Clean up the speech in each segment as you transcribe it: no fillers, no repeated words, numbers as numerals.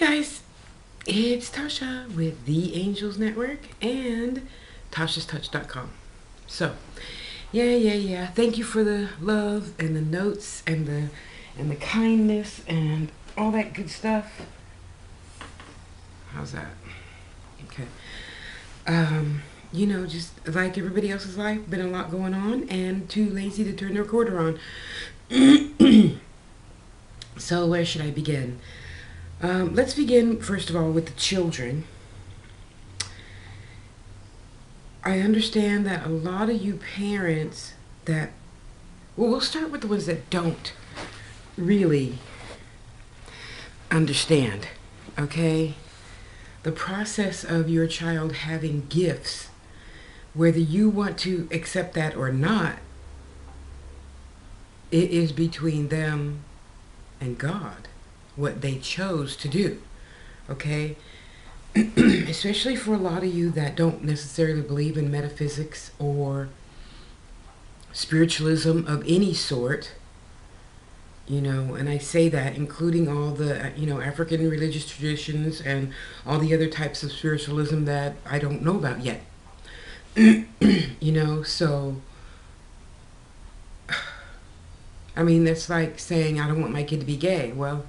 Guys, it's Tasha with the Angels Network and tashastouch.com. So, yeah. Thank you for the love and the notes and the kindness and all that good stuff. How's that? Okay. Just like everybody else's life, been a lot going on and too lazy to turn the recorder on. So, where should I begin? Let's begin, first of all, with the children. I understand that a lot of you parents we'll start with the ones that don't really understand, okay? The process of your child having gifts, whether you want to accept that or not, it is between them and God, what they chose to do, okay? Especially for a lot of you that don't necessarily believe in metaphysics or spiritualism of any sort, and I say that including all the, African religious traditions and all the other types of spiritualism that I don't know about yet. So, I mean, that's like saying I don't want my kid to be gay. Well,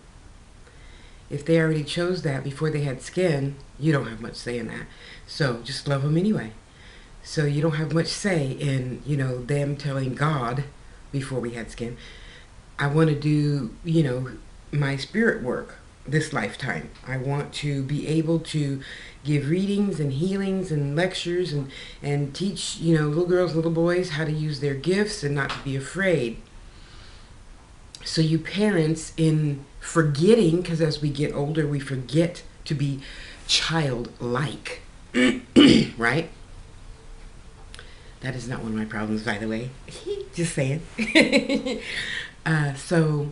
if they already chose that before they had skin, you don't have much say in that. So just love them anyway. So you don't have much say in, them telling God before we had skin, I want to do, my spirit work this lifetime. I want to be able to give readings and healings and lectures and teach, little girls, little boys how to use their gifts and not to be afraid. So you parents, in forgetting, because as we get older, we forget to be childlike, right? That is not one of my problems, by the way. Just saying. So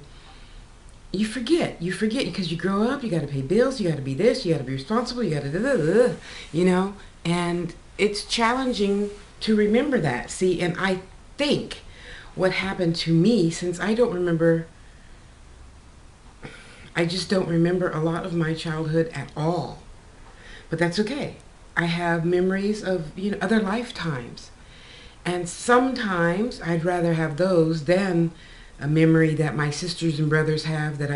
you forget because you grow up, you got to pay bills, you got to be this, you got to be responsible, you got to, and it's challenging to remember that. See, and I think what happened to me, since I just don't remember a lot of my childhood at all. But that's okay. I have memories of, other lifetimes. And sometimes I'd rather have those than a memory that my sisters and brothers have that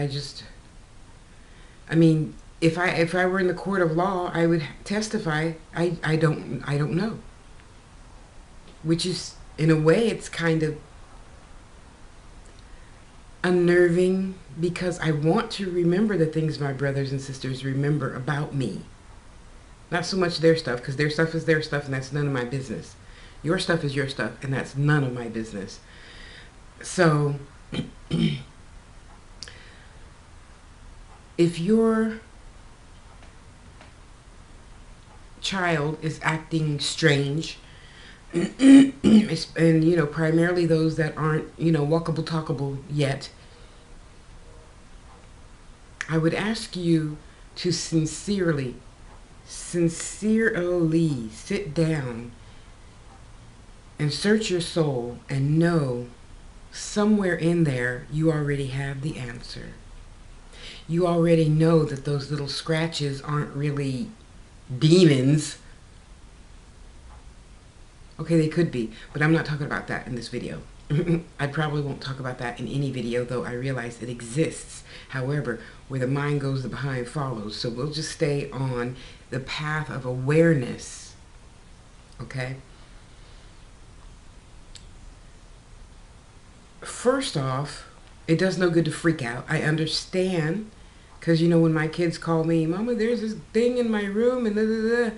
if I were in the court of law, I would testify, I don't know. Which is, in a way, it's kind of unnerving because I want to remember the things my brothers and sisters remember about me. Not so much their stuff, because their stuff is their stuff and that's none of my business. Your stuff is your stuff and that's none of my business. So, if your child is acting strange, and primarily those that aren't walkable talkable yet, I would ask you to sincerely sit down and search your soul and know somewhere in there you already have the answer. You already know that those little scratches aren't really demons. Okay, they could be, but I'm not talking about that in this video. I probably won't talk about that in any video, though I realize it exists. However, where the mind goes, the behind follows. So we'll just stay on the path of awareness, okay? First off, it does no good to freak out. I understand, because, when my kids call me, Mama, there's this thing in my room, and da-da-da.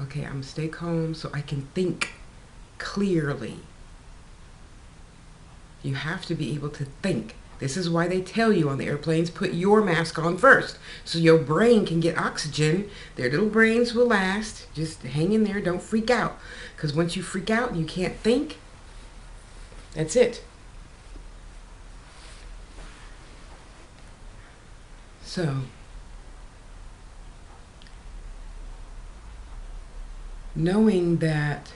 Okay, I'm gonna stay calm so I can think clearly. You have to be able to think. This is why they tell you on the airplanes, put your mask on first, so your brain can get oxygen. Their little brains will last. Just hang in there, don't freak out. Because once you freak out and you can't think, that's it. So, knowing that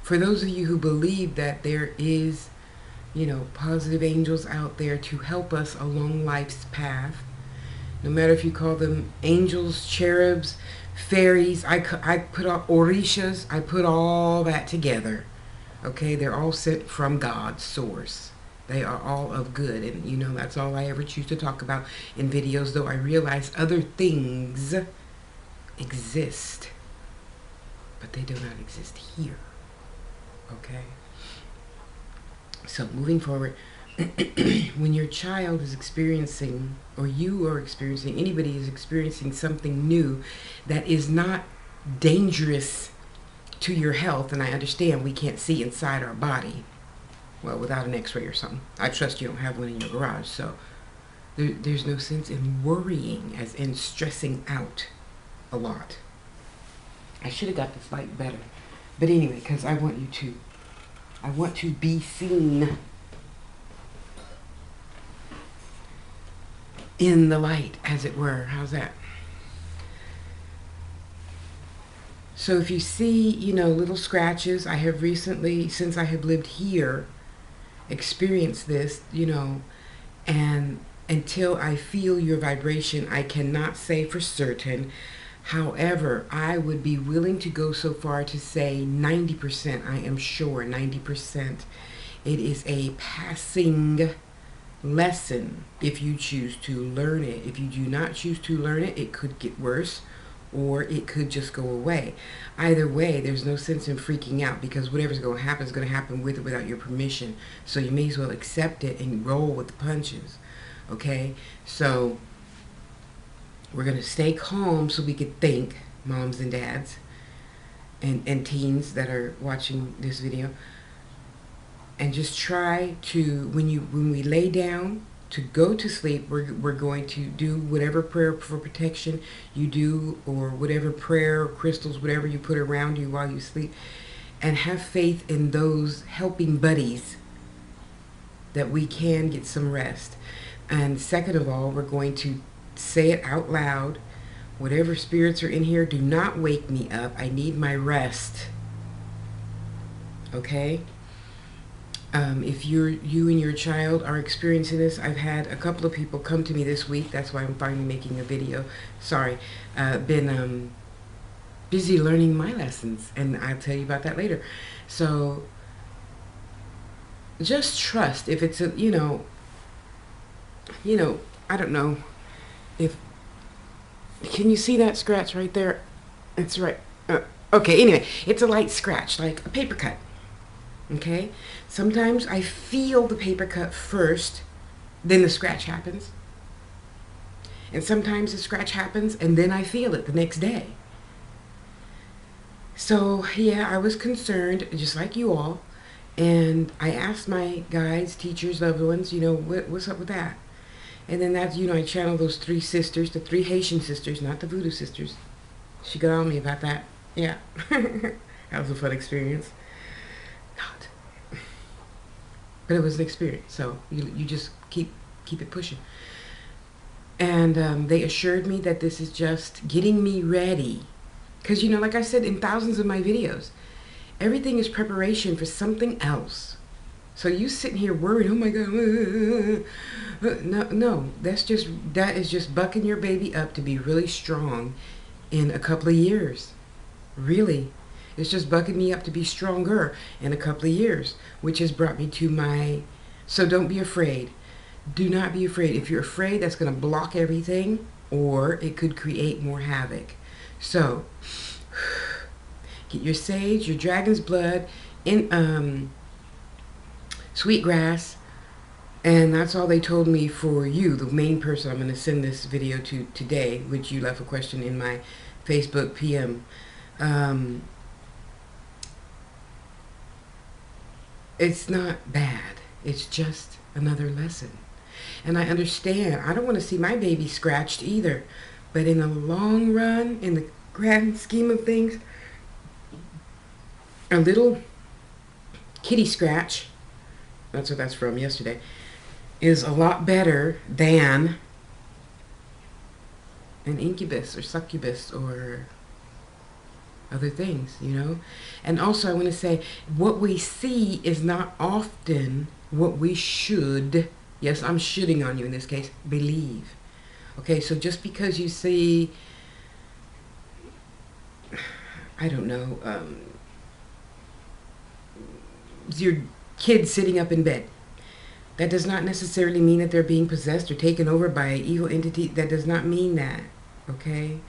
for those of you who believe that there is, you know, positive angels out there to help us along life's path, no matter if you call them angels, cherubs, fairies, I put all orishas, I put all that together. Okay, they're all sent from God's source. They are all of good, and you know that's all I ever choose to talk about in videos, though I realize other things exist, but they do not exist here. Okay? So, moving forward, when your child is experiencing, or you are experiencing, anybody is experiencing something new that is not dangerous to your health, and I understand we can't see inside our body, well, without an x-ray or something. I trust you don't have one in your garage, so there's no sense in worrying, as in stressing out a lot. I should have got this light better, but anyway, because I want to be seen in the light, as it were. How's that? So if you see, you know, little scratches, I have recently, since I have lived here, experienced this, you know, and until I feel your vibration, I cannot say for certain. However, I would be willing to go so far to say 90%, I am sure, 90%. It is a passing lesson if you choose to learn it. If you do not choose to learn it, it could get worse, or it could just go away. Either way, there's no sense in freaking out, because whatever's going to happen is going to happen with or without your permission. So you may as well accept it and roll with the punches. Okay? So we're going to stay calm so we could think, moms and dads and teens that are watching this video, and just try to, when we lay down to go to sleep, we're going to do whatever prayer for protection you do, or whatever prayer, crystals, whatever you put around you while you sleep, and have faith in those helping buddies that we can get some rest. And second of all, we're going to say it out loud. Whatever spirits are in here, do not wake me up. I need my rest. Okay? If you and your child are experiencing this, I've had a couple of people come to me this week. That's why I'm finally making a video. Sorry. Been busy learning my lessons, and I'll tell you about that later. So just trust. If it's a, you know, I don't know if, can you see that scratch right there? It's right. Okay, anyway, it's a light scratch, like a paper cut. Okay? Sometimes I feel the paper cut first, then the scratch happens. And sometimes the scratch happens, and then I feel it the next day. So, yeah, I was concerned, just like you all. And I asked my guides, teachers, loved ones, you know, what's up with that? And then that's, you know, I channeled those three sisters, the three Haitian sisters, not the voodoo sisters. She got on me about that. Yeah. That was a fun experience. Not. But it was an experience. So you just keep it pushing. And they assured me that this is just getting me ready. Because, you know, like I said in thousands of my videos, everything is preparation for something else. So you sitting here worried, oh my God, no, that is just bucking your baby up to be really strong in a couple of years. Really. It's just bucking me up to be stronger in a couple of years, which has brought me to my, so don't be afraid. Do not be afraid. If you're afraid, that's going to block everything, or it could create more havoc. So get your sage, your dragon's blood, in sweetgrass, and that's all they told me for you, the main person I'm going to send this video to today, which you left a question in my Facebook PM. It's not bad. It's just another lesson. And I understand. I don't want to see my baby scratched either. But in the long run, in the grand scheme of things, a little kitty scratch, that's what that's from yesterday, is a lot better than an incubus or succubus or other things, you know. And also I want to say, what we see is not often what we should, yes, I'm shooting on you in this case, believe. Okay, so just because you see, I don't know, your kid sitting up in bed, that does not necessarily mean that they're being possessed or taken over by an evil entity. That does not mean that, okay?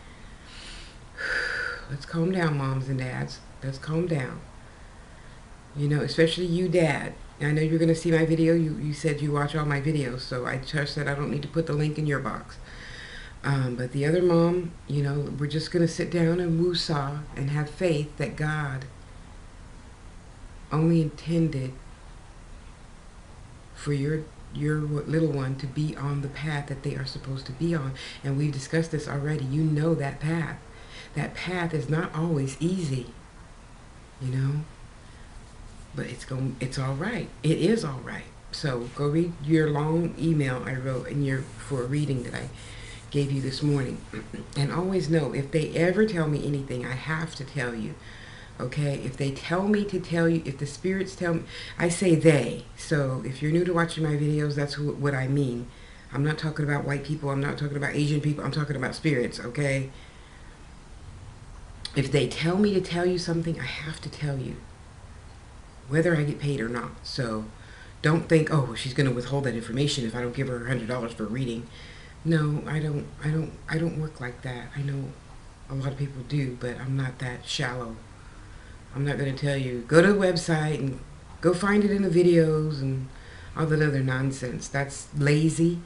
Let's calm down, moms and dads. Let's calm down. You know, especially you, dad. I know you're going to see my video. You said you watch all my videos, so I trust that I don't need to put the link in your box. But the other mom, you know, we're just going to sit down and woo-saw and have faith that God only intended for your little one to be on the path that they are supposed to be on. And we've discussed this already. You know that path. That path is not always easy, you know, but it's all right. It is all right. So go read your long email I wrote for a reading that I gave you this morning. And always know, if they ever tell me anything, I have to tell you. Okay, if they tell me to tell you, if the spirits tell me, I say they. So if you're new to watching my videos, that's what I mean. I'm not talking about white people. I'm not talking about Asian people. I'm talking about spirits, okay? If they tell me to tell you something, I have to tell you, whether I get paid or not. So don't think, oh, she's going to withhold that information if I don't give her $100 for a reading. No, I don't work like that. I know a lot of people do, but I'm not that shallow. I'm not going to tell you, go to the website and go find it in the videos and all that other nonsense. That's lazy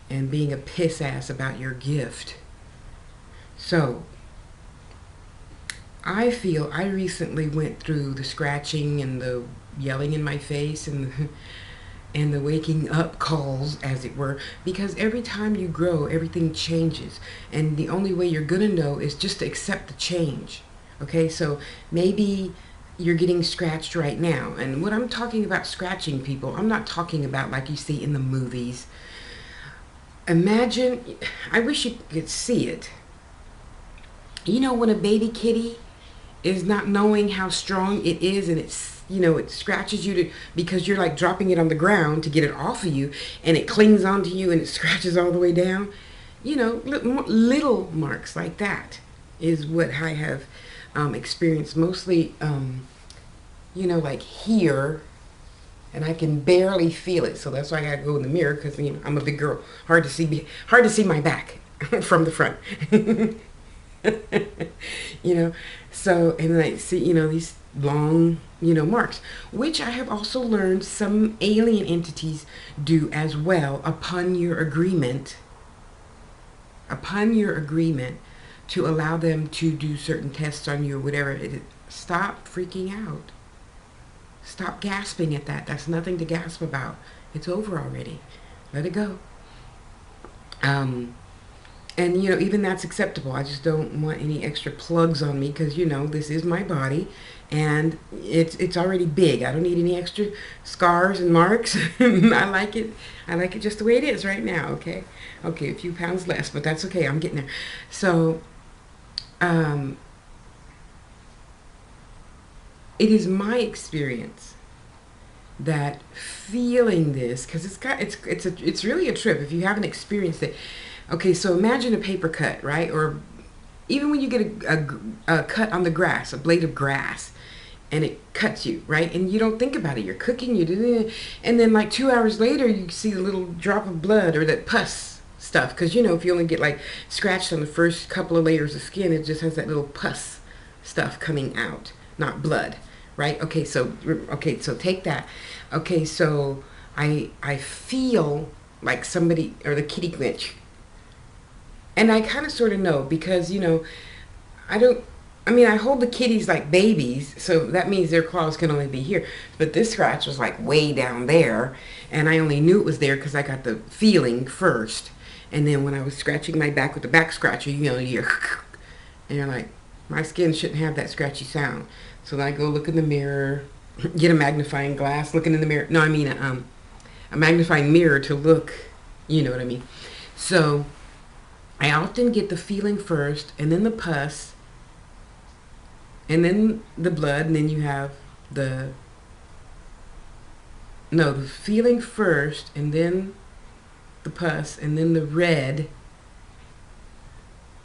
and being a piss ass about your gift. So I feel I recently went through the scratching and the yelling in my face and the waking up calls, as it were, because every time you grow, everything changes. And the only way you're going to know is just to accept the change. Okay, so maybe you're getting scratched right now. And when I'm talking about scratching people, I'm not talking about like you see in the movies. Imagine, I wish you could see it. You know, when a baby kitty is not knowing how strong it is, and it's, you know, it scratches you because you're like dropping it on the ground to get it off of you, and it clings onto you and it scratches all the way down. You know, little marks like that is what I have experienced, mostly, you know, like here, and I can barely feel it. So that's why I gotta go in the mirror, because, you know, I'm a big girl. Hard to see my back from the front. You know, so, and I see, you know, these long, you know, marks, which I have also learned some alien entities do as well, upon your agreement to allow them to do certain tests on you or whatever it is. Stop freaking out. Stop gasping at that. That's nothing to gasp about. It's over already. Let it go. And, you know, even that's acceptable. I just don't want any extra plugs on me, because, you know, this is my body and it's already big. I don't need any extra scars and marks. I like it just the way it is right now, okay? Okay, a few pounds less, but that's okay. I'm getting there. So, it is my experience that feeling this, because it's really a trip if you haven't experienced it. Okay, so imagine a paper cut, right? Or even when you get a cut on the grass, a blade of grass, and it cuts you, right? And you don't think about it. You're cooking, and then like 2 hours later, you see a little drop of blood or that pus stuff. Because, you know, if you only get like scratched on the first couple of layers of skin, it just has that little pus stuff coming out, not blood, right? Okay, so take that. Okay, so I feel like somebody, or the kitty glitch. And I kind of sort of know, because, you know, I hold the kitties like babies, so that means their claws can only be here. But this scratch was like way down there, and I only knew it was there because I got the feeling first. And then when I was scratching my back with the back scratcher, you know, you're and you're like, my skin shouldn't have that scratchy sound. So then I go look in the mirror, get a magnifying glass, looking in the mirror. No, I mean a magnifying mirror to look, you know what I mean. So I often get the feeling first, and then the pus, and then the blood, and then you have the, no, the feeling first, and then the pus, and then the red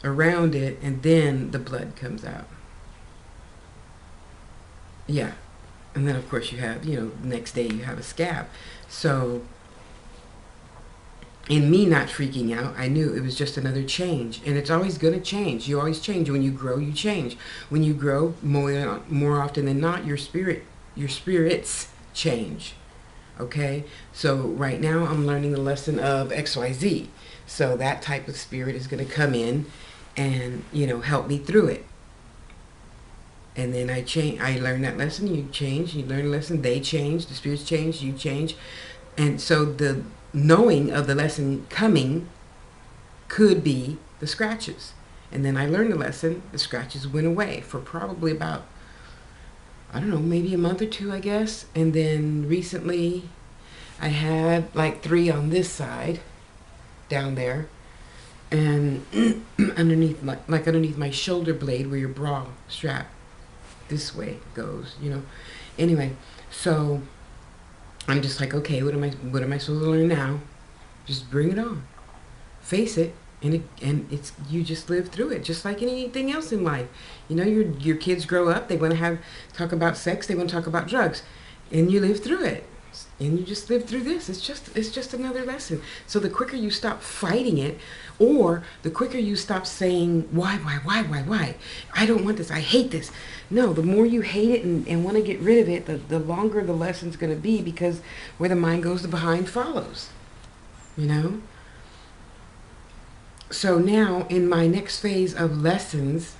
around it, and then the blood comes out. Yeah. And then, of course, you have, the next day you have a scab. So, in me not freaking out, I knew it was just another change. And it's always going to change. You always change. When you grow, you change. When you grow, more often than not, your spirits change. Okay? So, right now, I'm learning the lesson of XYZ. So, that type of spirit is going to come in and, help me through it. And then I learned that lesson, you change, you learn a lesson, they change, the spirits change, you change. And so the knowing of the lesson coming could be the scratches. And then I learned the lesson, the scratches went away for probably about, I don't know, maybe a month or two, I guess. And then recently I had like 3 on this side, down there. And underneath my shoulder blade where your bra strap this way goes, Anyway, so I'm just like, okay, what am I supposed to learn now? Just bring it on, face it, and it's you just live through it, just like anything else in life. Your kids grow up, they want to talk about sex, they want to talk about drugs, and you live through it, and you just live through this. It's just another lesson. So the quicker you stop fighting it, or the quicker you stop saying, why, I don't want this, I hate this. No, the more you hate it and want to get rid of it, the longer the lesson's going to be, because where the mind goes, the behind follows. So now, in my next phase of lessons,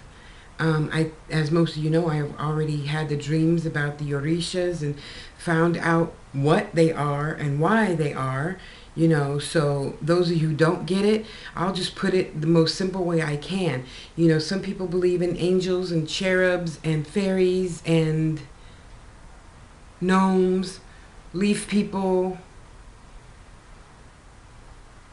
as most of you know, I've already had the dreams about the orishas and found out what they are and why they are. So those of you who don't get it, I'll just put it the most simple way I can. Some people believe in angels and cherubs and fairies and gnomes, leaf people,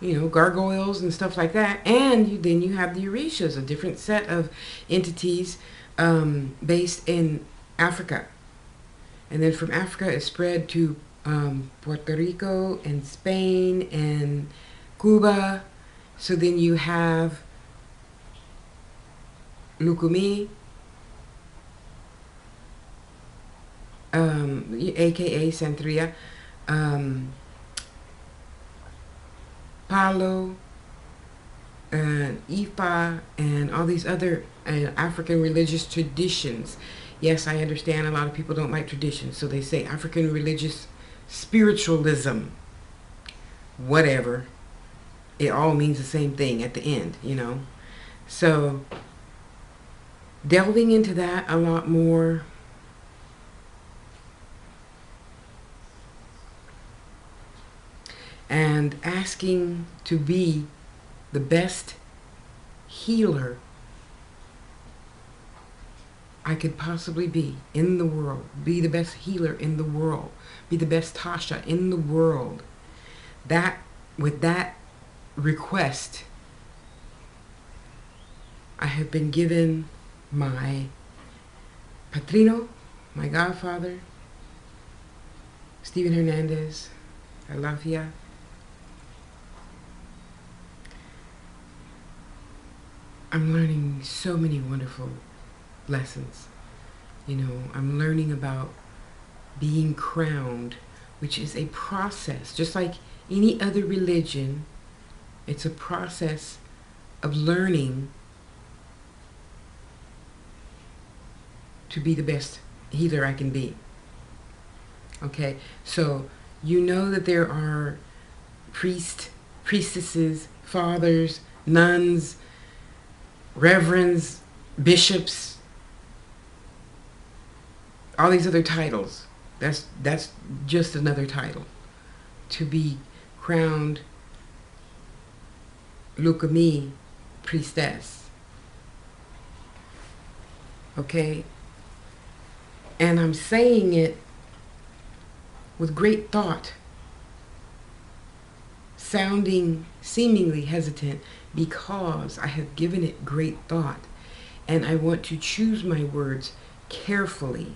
gargoyles and stuff like that. And then you have the orishas, a different set of entities based in Africa. And then from Africa it spread to Puerto Rico and Spain and Cuba. So then you have LUCUMI, aka Santeria, Palo, and Ifa, and all these other African religious traditions. Yes, I understand a lot of people don't like traditions, so they say African religious spiritualism. Whatever. It all means the same thing at the end, So, delving into that a lot more. And asking to be the best healer I could possibly be in the world. Be the best healer in the world. Be the best Tasha in the world. With that request, I have been given my Patrino, my godfather, Stephen Hernandez, Alafia. I'm learning so many wonderful lessons. I'm learning about being crowned, which is a process. Just like any other religion, it's a process of learning to be the best healer I can be. Okay, so that there are priests, priestesses, fathers, nuns, reverends, bishops, all these other titles. That's just another title. To be crowned LUCUMI priestess. Okay? And I'm saying it with great thought, sounding seemingly hesitant, because I have given it great thought, and I want to choose my words carefully,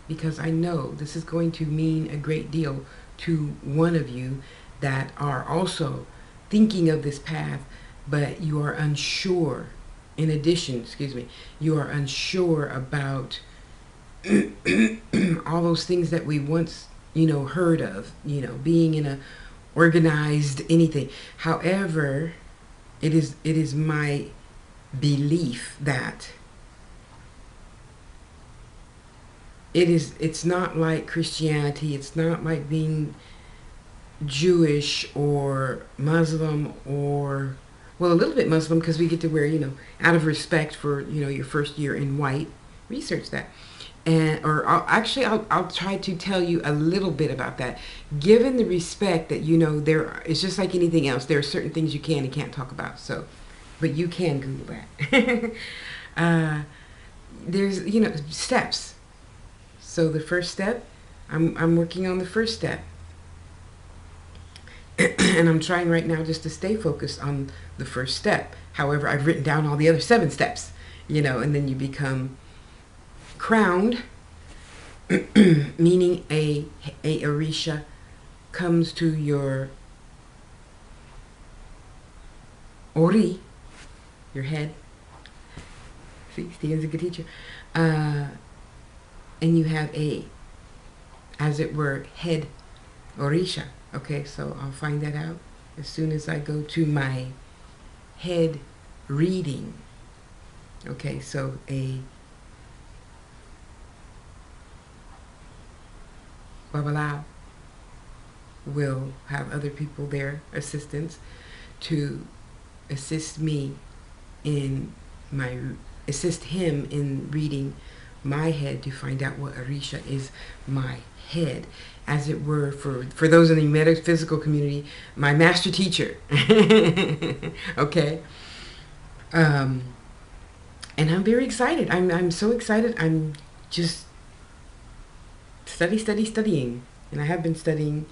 because I know this is going to mean a great deal to one of you that are also thinking of this path, but you are unsure. In addition, excuse me, you are unsure about all those things that we once, heard of, being in a organized anything. However, it is my belief that it's not like Christianity, it's not like being Jewish or Muslim, or, well, a little bit Muslim, because we get to wear, out of respect for, your first year in white. Research that. And, or I'll try to tell you a little bit about that. Given the respect that, it's just like anything else. There are certain things you can and can't talk about. So, but you can Google that. There's, steps. So the first step, I'm working on the first step. And I'm trying right now just to stay focused on the first step. However, I've written down all the other 7 steps, and then you become crowned, meaning a orisha comes to your ori, your head. See, Stephen's a good teacher. And you have as it were, head orisha. Okay, so I'll find that out as soon as I go to my head reading. Okay, so a Babalao will have other people there, assistants, to assist him in reading my head to find out what orisha is my head, as it were, for those in the metaphysical community, my master teacher. Okay. And I'm very excited. I'm so excited. I'm just studying, and I have been studying,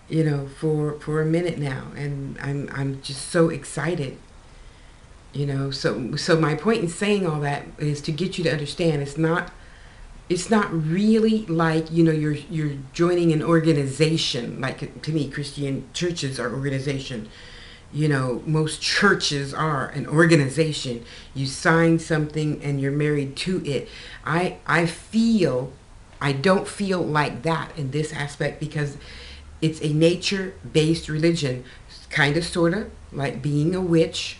for a minute now, and I'm just so excited. So my point in saying all that is to get you to understand it's not really like, you're joining an organization. Like, to me, Christian churches are organization. Most churches are an organization. You sign something and you're married to it. I don't feel like that in this aspect, because it's a nature-based religion, kind of, sort of, like being a witch,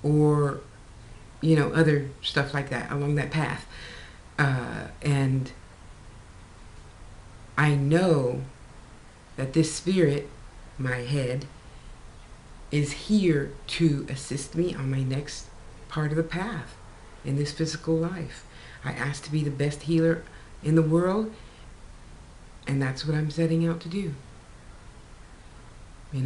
or, other stuff like that along that path. And I know that this spirit, my head, is here to assist me on my next part of the path in this physical life. I asked to be the best healer in the world, and that's what I'm setting out to do. It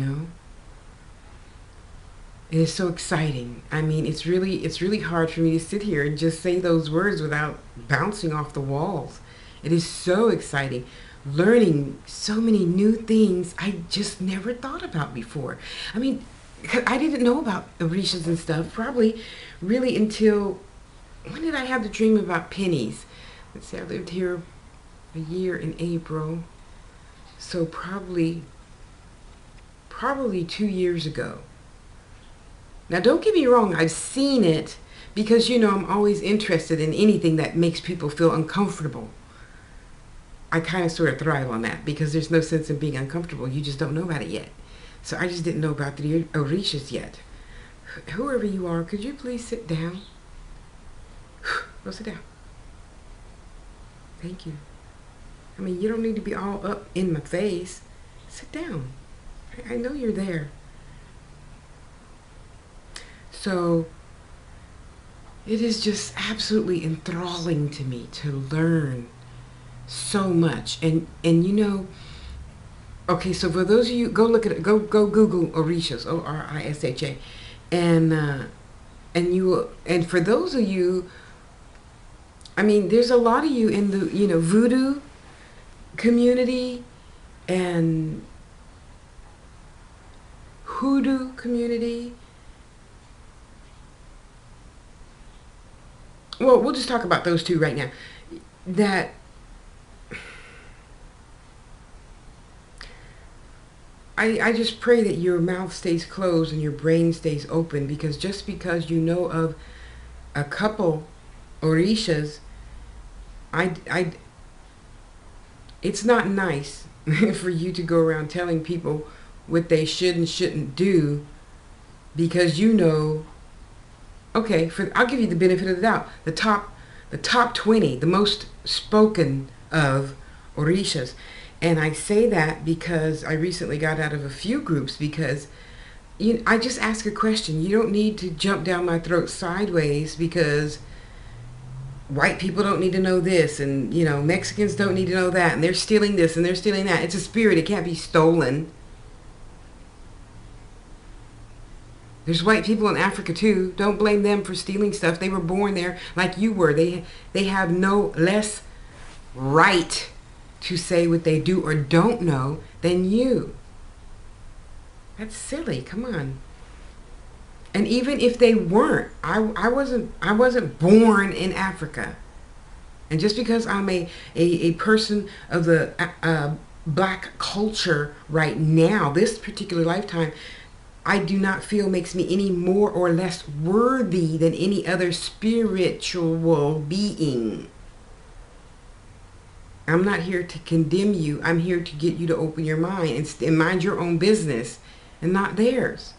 is so exciting. I mean, it's really hard for me to sit here and just say those words without bouncing off the walls. It is so exciting. Learning so many new things I just never thought about before. I mean, I didn't know about orishas and stuff probably really until, when did I have the dream about pennies? Let's see, I lived here a year in April. So probably 2 years ago. Now, don't get me wrong, I've seen it, because, I'm always interested in anything that makes people feel uncomfortable. I kind of sort of thrive on that, because there's no sense in being uncomfortable. You just don't know about it yet. So I just didn't know about the orishas yet. Whoever you are, could you please sit down? Go sit down. Thank you. I mean, you don't need to be all up in my face. Sit down. I know you're there. So it is just absolutely enthralling to me to learn so much. And okay, so for those of you, go look at it, go Google orishas, ORISHA, and for those of you, I mean, there's a lot of you in the voodoo community and hoodoo community. Well, we'll just talk about those two right now. that I just pray that your mouth stays closed and your brain stays open, because just because you know of a couple orishas, it's not nice for you to go around telling people what they should and shouldn't do, because you know, okay, I'll give you the benefit of the doubt. The top 20, the most spoken of orishas. And I say that because I recently got out of a few groups, because I just ask a question. You don't need to jump down my throat sideways because white people don't need to know this, and Mexicans don't need to know that, and they're stealing this and they're stealing that. It's a spirit. It can't be stolen. There's white people in Africa too. Don't blame them for stealing stuff. They were born there like you were. They have no less right to say what they do or don't know than you. That's silly. Come on. And even if they weren't, I wasn't born in Africa. And just because I'm a person of the black culture right now, this particular lifetime, I do not feel makes me any more or less worthy than any other spiritual being. I'm not here to condemn you. I'm here to get you to open your mind and mind your own business and not theirs.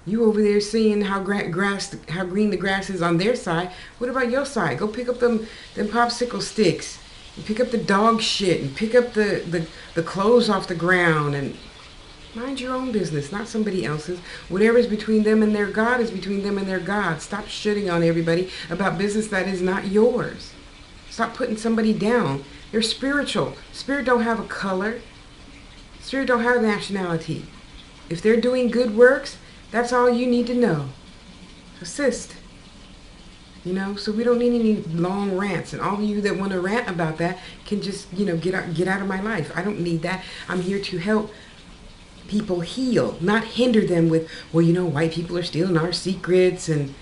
You over there seeing how green the grass is on their side. What about your side? Go pick up them popsicle sticks and pick up the dog shit and pick up the clothes off the ground and mind your own business, not somebody else's. Whatever's between them and their God is between them and their God. Stop shitting on everybody about business that is not yours. Stop putting somebody down. They're spiritual. Spirit don't have a color. Spirit don't have nationality. If they're doing good works, that's all you need to know. Assist. So we don't need any long rants. And all of you that want to rant about that can just, get out of my life. I don't need that. I'm here to help people heal, not hinder them with, white people are stealing our secrets. And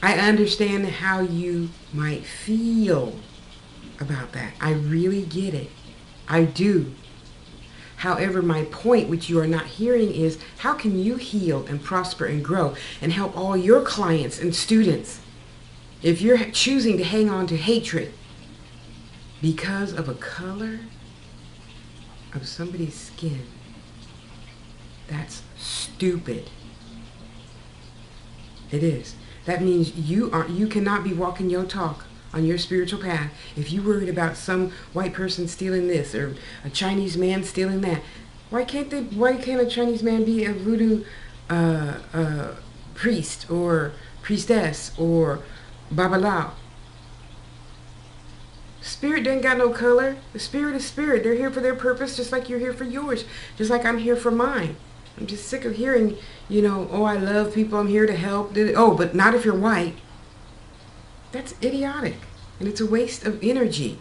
I understand how you might feel about that. I really get it. I do. However, my point, which you are not hearing, is how can you heal and prosper and grow and help all your clients and students if you're choosing to hang on to hatred because of a color of somebody's skin? That's stupid. It is. That means you cannot be walking your talk on your spiritual path if you're worried about some white person stealing this or a Chinese man stealing that. Why can't a Chinese man be a voodoo priest or priestess or babalao? Spirit doesn't got no color. The spirit is spirit. They're here for their purpose, just like you're here for yours, just like I'm here for mine. I'm just sick of hearing, oh, I love people, I'm here to help. Oh, but not if you're white. That's idiotic, and it's a waste of energy.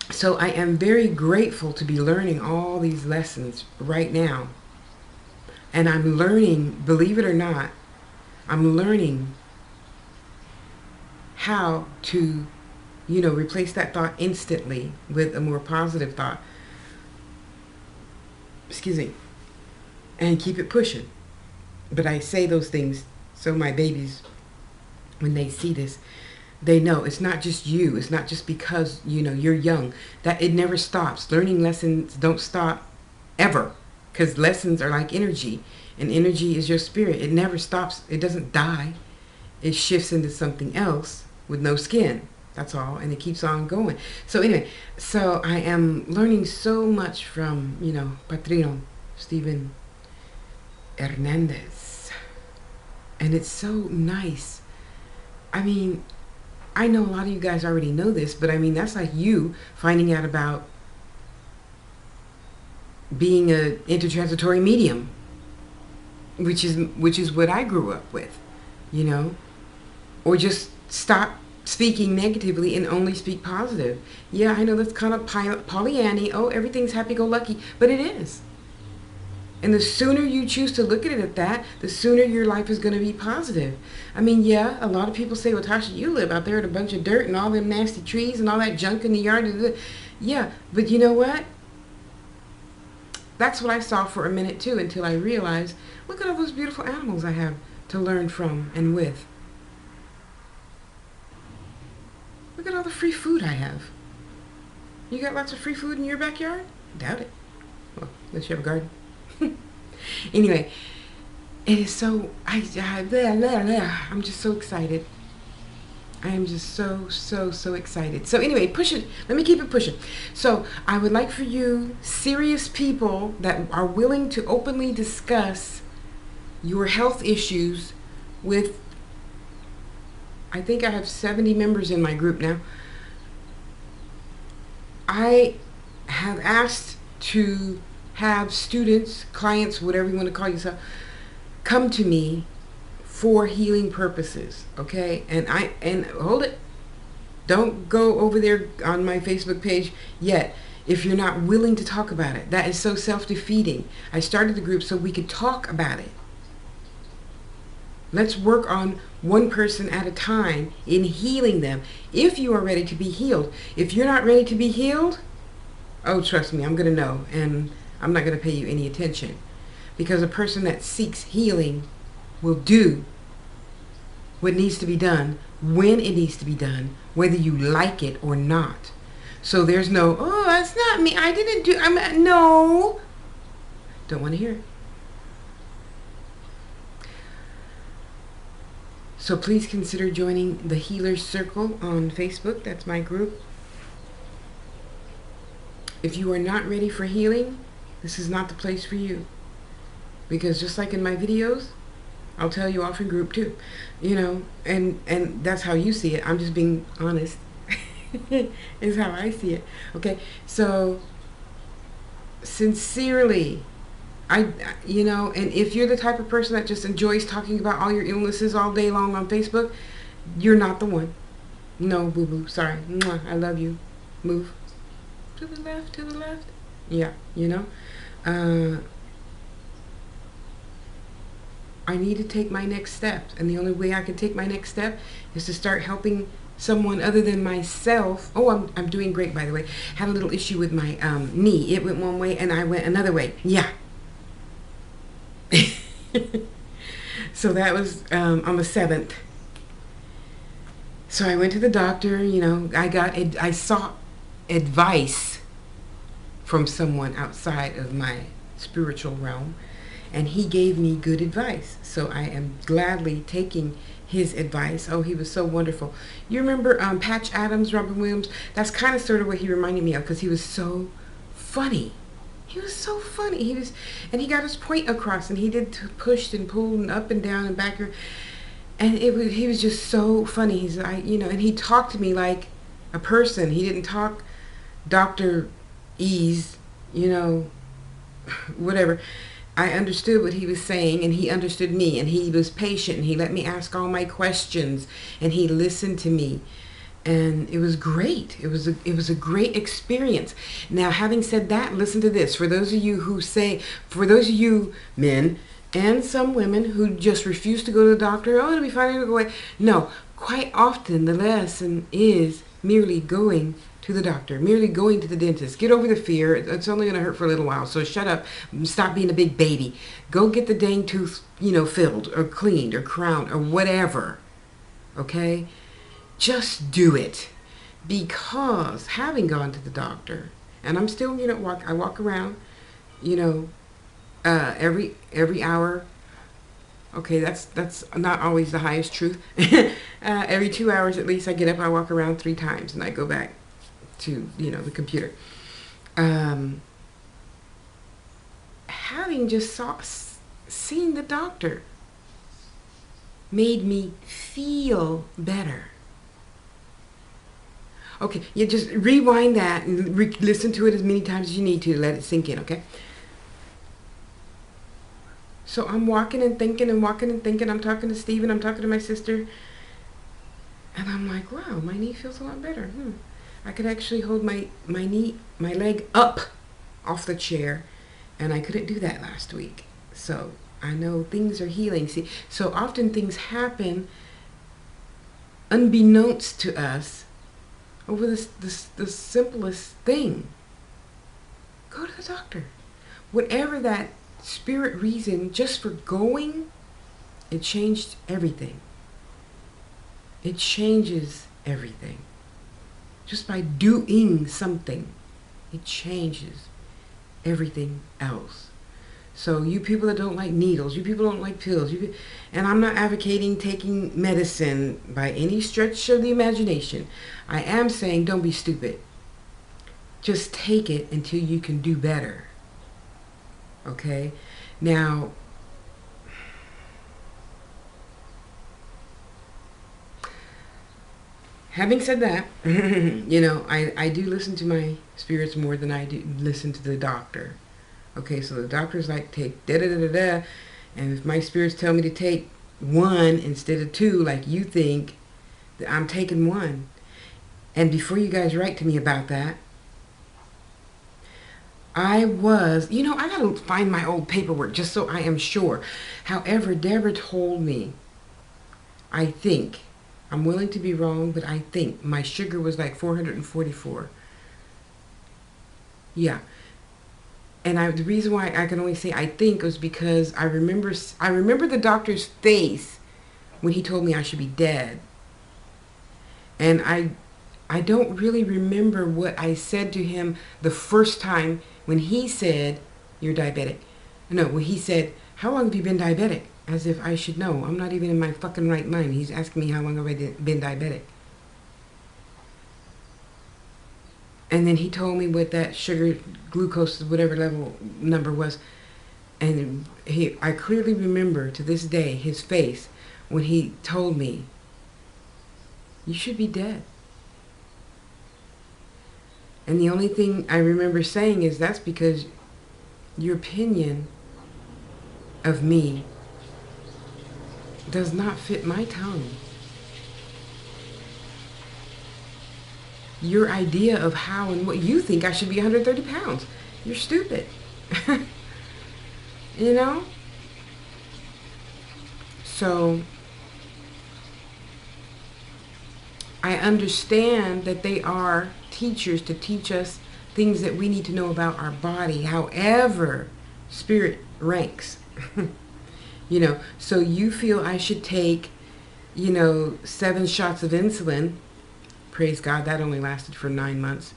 So I am very grateful to be learning all these lessons right now. And I'm learning, believe it or not, I'm learning how to, replace that thought instantly with a more positive thought. Excuse me. And keep it pushing. But I say those things so my babies, when they see this, they know it's not just you. It's not just because, you're young. That it never stops. Learning lessons don't stop ever. Because lessons are like energy. And energy is your spirit. It never stops. It doesn't die. It shifts into something else with no skin. That's all. And it keeps on going. So anyway, I am learning so much from, Patrino Stephen Hernandez. And it's so nice. I mean, I know a lot of you guys already know this, but I mean, that's like you finding out about being an intertransitory medium, which is what I grew up with, or just stop speaking negatively and only speak positive. Yeah, I know that's kind of Pollyanny. Oh, everything's happy-go-lucky, but it is. And the sooner you choose to look at it at that, the sooner your life is going to be positive. I mean, yeah, a lot of people say, well, Tasha, you live out there in a bunch of dirt and all them nasty trees and all that junk in the yard. Yeah, but you know what? That's what I saw for a minute too, until I realized, look at all those beautiful animals I have to learn from and with. Look at all the free food I have. You got lots of free food in your backyard? Doubt it. Well, unless you have a garden. Anyway, it is so, I'm just so excited. I am just so excited. So anyway, push it. Let me keep it pushing. So I would like for you, serious people that are willing to openly discuss your health issues with, I think I have 70 members in my group now. I have asked to have students, clients, whatever you want to call yourself, come to me for healing purposes, okay? And hold it. Don't go over there on my Facebook page yet if you're not willing to talk about it. That is so self-defeating. I started the group so we could talk about it. Let's work on one person at a time in healing them. If you are ready to be healed. If you're not ready to be healed, oh, trust me, I'm going to know, and I'm not going to pay you any attention. Because a person that seeks healing will do what needs to be done when it needs to be done, whether you like it or not. So there's no, oh, that's not me, I didn't do, no. Don't want to hear it. So please consider joining the Healers Circle on Facebook. That's my group. If you are not ready for healing, this is not the place for you. Because just like in my videos, I'll tell you off in group too. You know, and that's how you see it. I'm just being honest. Is how I see it. Okay, so sincerely, you know, and if you're the type of person that just enjoys talking about all your illnesses all day long on Facebook, you're not the one. No, boo-boo, sorry. Mwah, I love you. Move. To the left, to the left. Yeah, you know. I need to take my next step. And the only way I can take my next step is to start helping someone other than myself. Oh, I'm doing great, by the way. Had a little issue with my knee. It went one way and I went another way. Yeah. So that was on the 7th. So I went to the doctor, you know, I sought advice from someone outside of my spiritual realm, and he gave me good advice. So I am gladly taking his advice. Oh, he was so wonderful. You remember Patch Adams, Robin Williams? That's kind of sort of what he reminded me of, because he was so funny. He was so funny. And he got his point across, and he did pushed and pulled and up and down and back. And he was just so funny. You know, and he talked to me like a person. He didn't talk Dr. Ease, you know, whatever. I understood what he was saying, and he understood me, and he was patient, and he let me ask all my questions, and he listened to me. And it was great. It was a great experience. Now, having said that, listen to this. For those of you who say, for those of you men and some women who just refuse to go to the doctor, oh, it'll be fine, it'll go away. No, quite often the lesson is merely going to the doctor, merely going to the dentist. Get over the fear. It's only going to hurt for a little while. So shut up. Stop being a big baby. Go get the dang tooth, you know, filled or cleaned or crowned or whatever. Okay? Just do it. Because having gone to the doctor, and I'm still, you know, I walk around, you know, every hour. Okay, that's not always the highest truth. Every 2 hours at least, I get up, I walk around 3 times, and I go back to, you know, the computer. Having just seen the doctor made me feel better. Okay, you just rewind that and listen to it as many times as you need to let it sink in, okay? So I'm walking and thinking and walking and thinking. I'm talking to Steve and I'm talking to my sister. And I'm like, wow, my knee feels a lot better. I could actually hold my leg up off the chair And I couldn't do that last week. So I know things are healing. See, so often things happen unbeknownst to us over the simplest thing. Go to the doctor. Whatever that spirit reason, just for going, it changed everything. It changes everything. Just by doing something, it changes everything else. So you people that don't like needles, you people don't like pills, and I'm not advocating taking medicine by any stretch of the imagination. I am saying don't be stupid. Just take it until you can do better. Okay? Now, having said that, I do listen to my spirits more than I do listen to the doctor. Okay, so the doctor's like, take da-da-da-da-da, and if my spirits tell me to take 1 instead of 2, like you think, I'm taking 1. And before you guys write to me about that, I gotta find my old paperwork just so I am sure. However, Deborah told me, I think, I'm willing to be wrong, but I think my sugar was like 444. Yeah. And the reason why I can only say I think was because I remember the doctor's face when he told me I should be dead. And I don't really remember what I said to him the first time when he said, you're diabetic. No, when he said, how long have you been diabetic? As if I should know. I'm not even in my fucking right mind. He's asking me how long have I been diabetic. And then he told me what that sugar, glucose, whatever level number was. And I clearly remember to this day his face when he told me, you should be dead. And the only thing I remember saying is, that's because your opinion of me does not fit my tone. Your idea of how and what you think I should be 130 pounds. You're stupid. You know? So I understand that they are teachers to teach us things that we need to know about our body. However, spirit ranks. So you feel I should take, 7 shots of insulin. Praise God, that only lasted for 9 months.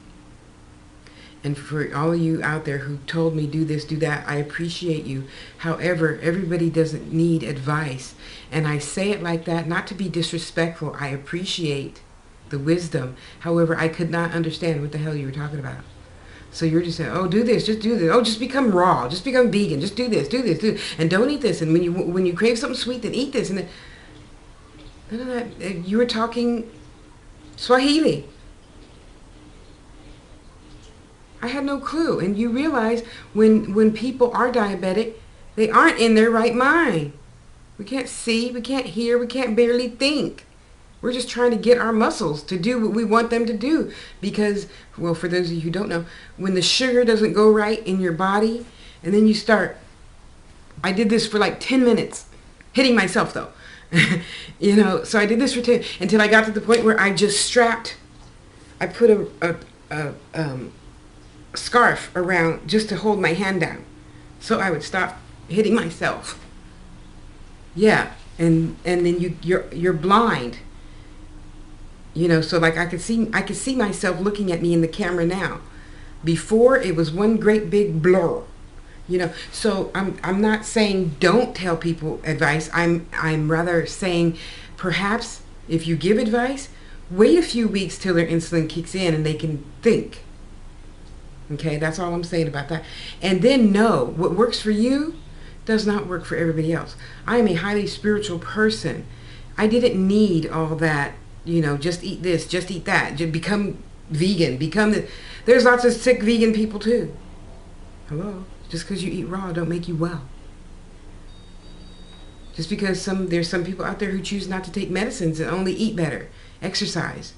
And for all of you out there who told me do this, do that, I appreciate you. However, everybody doesn't need advice. And I say it like that, not to be disrespectful. I appreciate the wisdom. However, I could not understand what the hell you were talking about. So you're just saying, oh, do this, just do this. Oh, just become raw, just become vegan, just do this, do this, do this. And don't eat this. And when you crave something sweet, then eat this. And then, none of that. You were talking Swahili. I had no clue. And you realize when people are diabetic, they aren't in their right mind. We can't see, we can't hear, we can't barely think. We're just trying to get our muscles to do what we want them to do. Because, well, for those of you who don't know, when the sugar doesn't go right in your body, and then you start, I did this for like 10 minutes, hitting myself though. So I did this for 10, until I got to the point where I just strapped, I put a scarf around just to hold my hand down, so I would stop hitting myself. Yeah, and then you're blind. So like I could see myself looking at me in the camera now. Before, it was one great big blur. So I'm not saying don't tell people advice. I'm rather saying, perhaps if you give advice, wait a few weeks till their insulin kicks in and they can think. Okay, that's all I'm saying about that. And then know what works for you does not work for everybody else. I am a highly spiritual person. I didn't need all that, just eat this, just eat that, just become vegan, there's lots of sick vegan people too. Hello? Just because you eat raw don't make you well. Just because there's some people out there who choose not to take medicines and only eat better, exercise.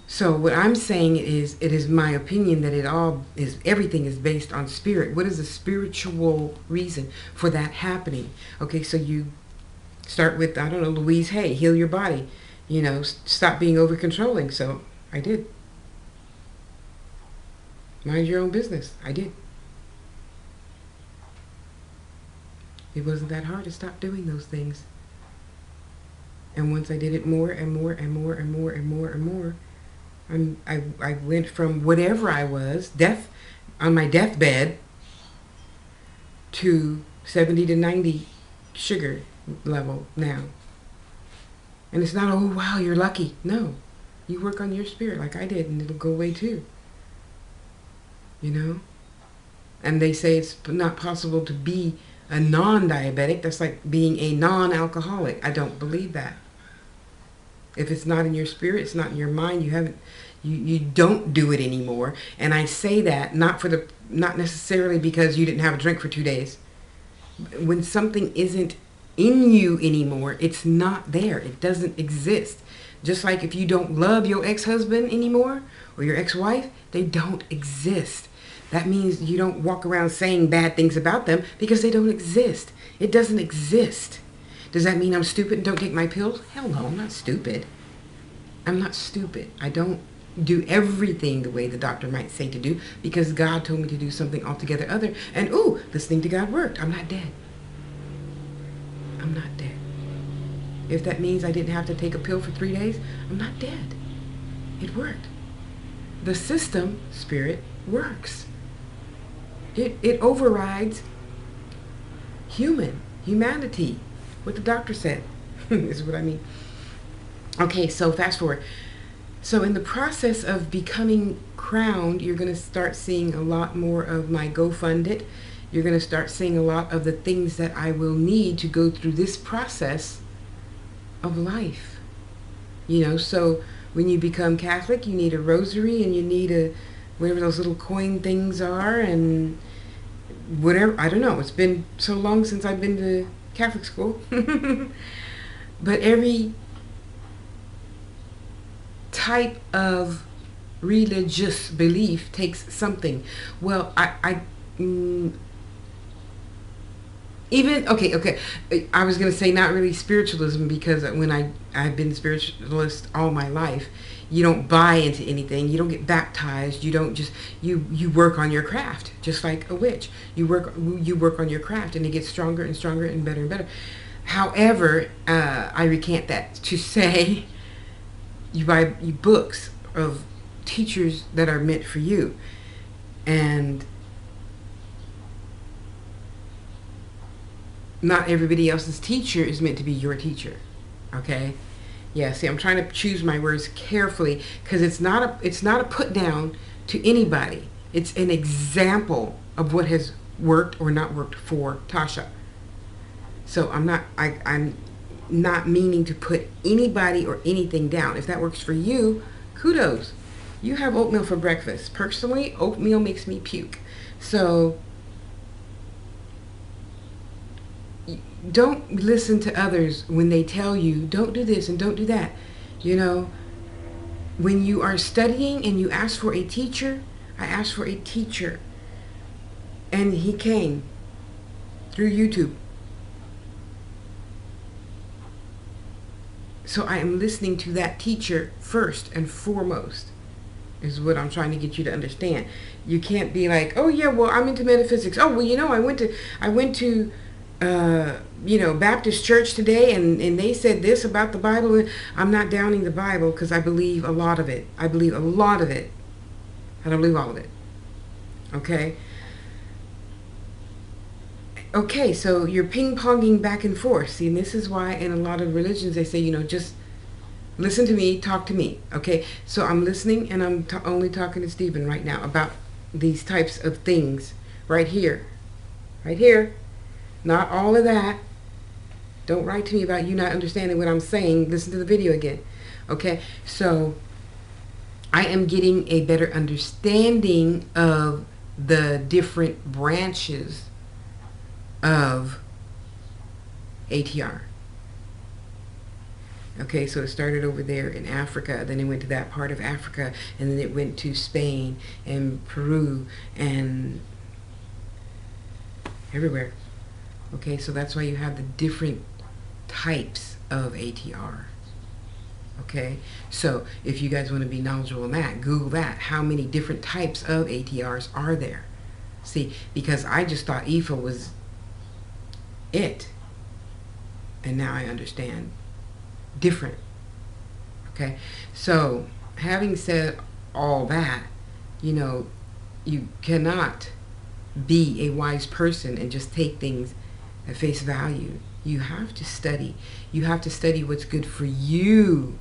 So what I'm saying is, it is my opinion that everything is based on spirit. What is the spiritual reason for that happening? Okay, so you start with, I don't know, Louise Hay, heal your body. You know, stop being over controlling. So I did. Mind your own business. I did. It wasn't that hard to stop doing those things. And once I did it more and more and more and more and more and more, I went from whatever I was, on my deathbed, to 70 to 90 sugar level now. And it's not, oh wow, you're lucky. No. You work on your spirit like I did, and it'll go away too. You know? And they say it's not possible to be a non-diabetic. That's like being a non-alcoholic. I don't believe that. If it's not in your spirit, it's not in your mind, you don't do it anymore. And I say that not necessarily because you didn't have a drink for 2 days. When something isn't in you anymore, it's not there. It doesn't exist. Just like if you don't love your ex-husband anymore or your ex-wife, they don't exist. That means you don't walk around saying bad things about them because they don't exist. It doesn't exist. Does that mean I'm stupid and don't take my pills? Hell no, I'm not stupid. I'm not stupid. I don't do everything the way the doctor might say to do because God told me to do something altogether other. And ooh, listening to God worked. I'm not dead. I'm not dead. If that means I didn't have to take a pill for 3 days, I'm not dead. It worked. The system, spirit, works. It overrides humanity. What the doctor said is what I mean. Okay, so fast forward. So in the process of becoming crowned, you're going to start seeing a lot more of my GoFundMe. You're going to start seeing a lot of the things that I will need to go through this process of life. You know, so when you become Catholic, you need a rosary and you need whatever those little coin things are and whatever. I don't know. It's been so long since I've been to Catholic school. But every type of religious belief takes something. Well, even, okay, I was going to say not really spiritualism because when I've been spiritualist all my life, you don't buy into anything, you don't get baptized, you don't just, you work on your craft, just like a witch. You work on your craft and it gets stronger and stronger and better and better. However, I recant that to say you buy books of teachers that are meant for you. And not everybody else's teacher is meant to be your teacher. Okay? Yeah, see, I'm trying to choose my words carefully because it's not a put down to anybody. It's an example of what has worked or not worked for Tasha. So I'm not meaning to put anybody or anything down. If that works for you, kudos. You have oatmeal for breakfast. Personally, oatmeal makes me puke. So don't listen to others when they tell you, don't do this and don't do that. You know, when you are studying and you ask for a teacher, I asked for a teacher. And he came through YouTube. So I am listening to that teacher first and foremost, is what I'm trying to get you to understand. You can't be like, oh yeah, well, I'm into metaphysics. Oh, well, you know, I went to you know, Baptist church today and they said this about the Bible. I'm not downing the Bible because I believe a lot of it. I believe a lot of it. I don't believe all of it. Okay? Okay, so you're ping-ponging back and forth. See, and this is why in a lot of religions they say, you know, just listen to me, talk to me. Okay, so I'm listening and I'm only talking to Stephen right now about these types of things right here. Right here. Not all of that. Don't write to me about you not understanding what I'm saying. Listen to the video again. Okay, so I am getting a better understanding of the different branches of ATR. Okay, so it started over there in Africa, then it went to that part of Africa, and then it went to Spain and Peru and everywhere. Okay, so that's why you have the different types of ATR. Okay, so if you guys want to be knowledgeable on that, Google that. How many different types of ATRs are there? See, because I just thought IFA was it, and now I understand different. Okay, so having said all that, you cannot be a wise person and just take things at face value. You have to study. You have to study what's good for you.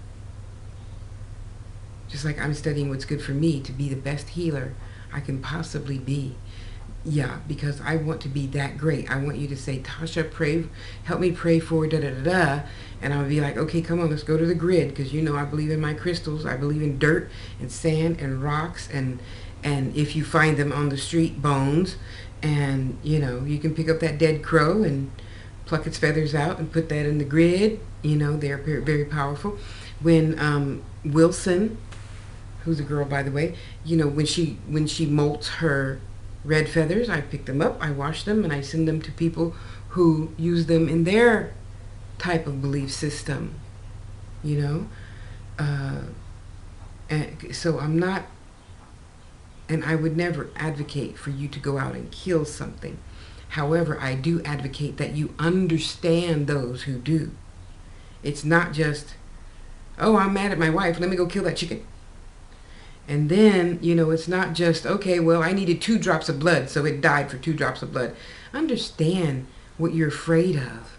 Just like I'm studying what's good for me to be the best healer I can possibly be. Yeah, because I want to be that great. I want you to say, Tasha, pray, help me pray for da da da da. And I'll be like, okay, come on, let's go to the grid. Because I believe in my crystals. I believe in dirt and sand and rocks. And if you find them on the street, bones. And, you can pick up that dead crow and pluck its feathers out and put that in the grid. They're very, very powerful. When Wilson, who's a girl, by the way, when she molts her red feathers, I pick them up, I wash them, and I send them to people who use them in their type of belief system. And so I'm not, and I would never advocate for you to go out and kill something. However, I do advocate that you understand those who do. It's not just, oh, I'm mad at my wife, let me go kill that chicken. And then, it's not just, okay, well, I needed 2 drops of blood, so it died for 2 drops of blood. Understand what you're afraid of.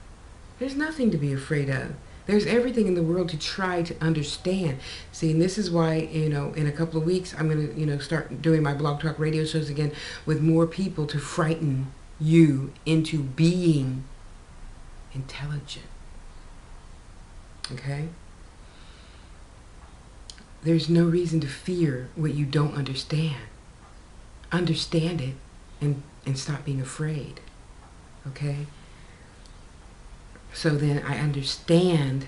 There's nothing to be afraid of. There's everything in the world to try to understand. See, and this is why, in a couple of weeks, I'm going to, start doing my Blog Talk radio shows again with more people to frighten you into being intelligent. Okay? There's no reason to fear what you don't understand. Understand it and stop being afraid. Okay? So then I understand.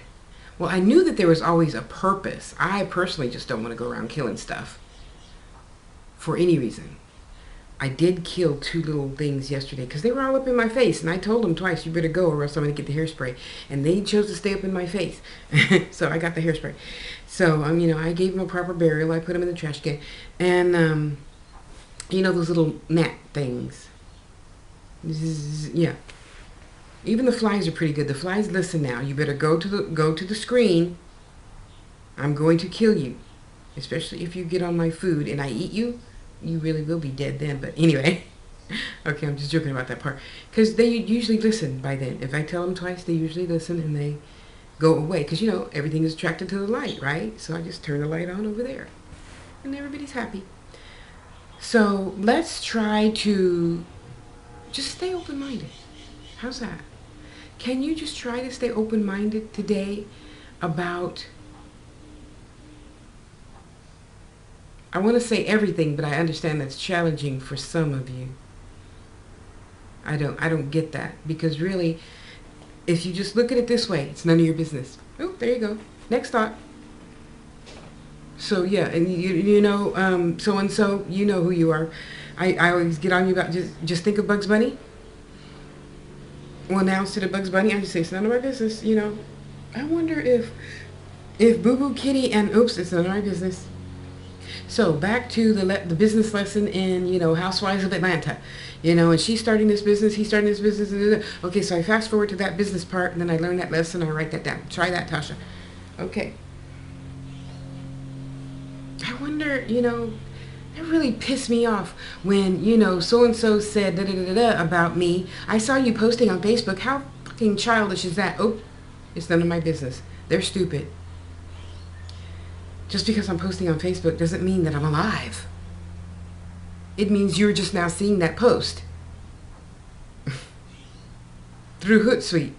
Well, I knew that there was always a purpose. I personally just don't want to go around killing stuff for any reason. I did kill 2 little things yesterday because they were all up in my face, and I told them twice, you better go or else I'm going to get the hairspray. And they chose to stay up in my face. So I got the hairspray. So, I gave them a proper burial. I put them in the trash can. And, those little gnat things. Yeah. Even the flies are pretty good. The flies listen now. You better go to the screen. I'm going to kill you. Especially if you get on my food and I eat you. You really will be dead then. But anyway. Okay, I'm just joking about that part. Because they usually listen by then. If I tell them twice, they usually listen and they go away. Because, everything is attracted to the light, right? So I just turn the light on over there. And everybody's happy. So let's try to just stay open-minded. How's that? Can you just try to stay open-minded today about, I want to say everything, but I understand that's challenging for some of you. I don't get that, because really, if you just look at it this way, it's none of your business. Oh, there you go. Next thought. So yeah, and so and so, you know who you are. I always get on you about just think of Bugs Bunny. Well, now instead of Bugs Bunny, I just say it's none of my business. I wonder if Boo Boo Kitty and oops, it's none of my business. So back to the business lesson in Housewives of Atlanta, and she's starting this business, he's starting this business. Okay, so I fast forward to that business part, and then I learn that lesson. I write that down. Try that, Tasha. Okay. I wonder, it really pissed me off when, so-and-so said da-da-da-da about me. I saw you posting on Facebook. How fucking childish is that? Oh, it's none of my business. They're stupid. Just because I'm posting on Facebook doesn't mean that I'm alive. It means you're just now seeing that post. Through Hootsuite.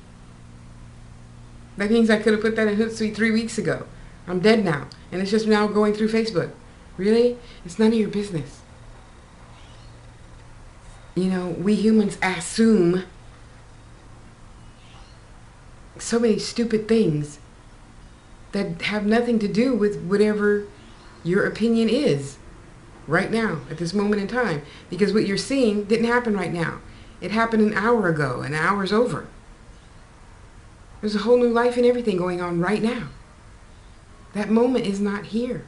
That means I could have put that in Hootsuite 3 weeks ago. I'm dead now. And it's just now going through Facebook. Really? It's none of your business. We humans assume so many stupid things that have nothing to do with whatever your opinion is right now, at this moment in time. Because what you're seeing didn't happen right now. It happened an hour ago, and an hour's over. There's a whole new life and everything going on right now. That moment is not here.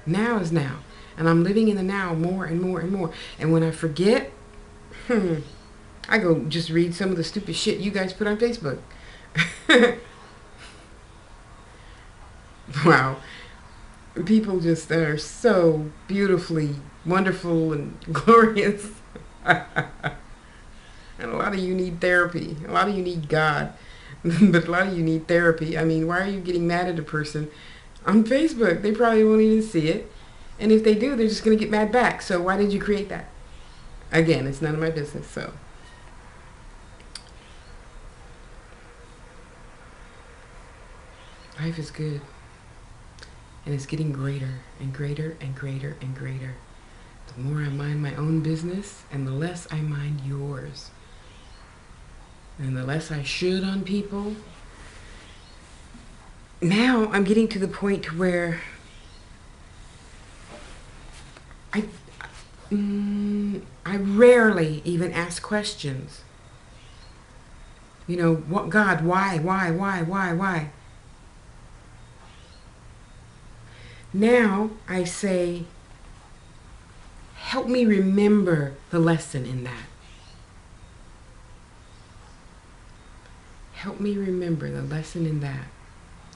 Now is now. And I'm living in the now more and more and more. And when I forget, I go just read some of the stupid shit you guys put on Facebook. Wow. People just are so beautifully wonderful and glorious. And a lot of you need therapy. A lot of you need God. But a lot of you need therapy. I mean, why are you getting mad at a person on Facebook? They probably won't even see it. And if they do, they're just going to get mad back. So why did you create that? Again, it's none of my business. So life is good. And it's getting greater and greater and greater and greater. The more I mind my own business and the less I mind yours. And the less I should on people. Now I'm getting to the point where I rarely even ask questions. You know, what, God, why? Now I say, help me remember the lesson in that. Help me remember the lesson in that.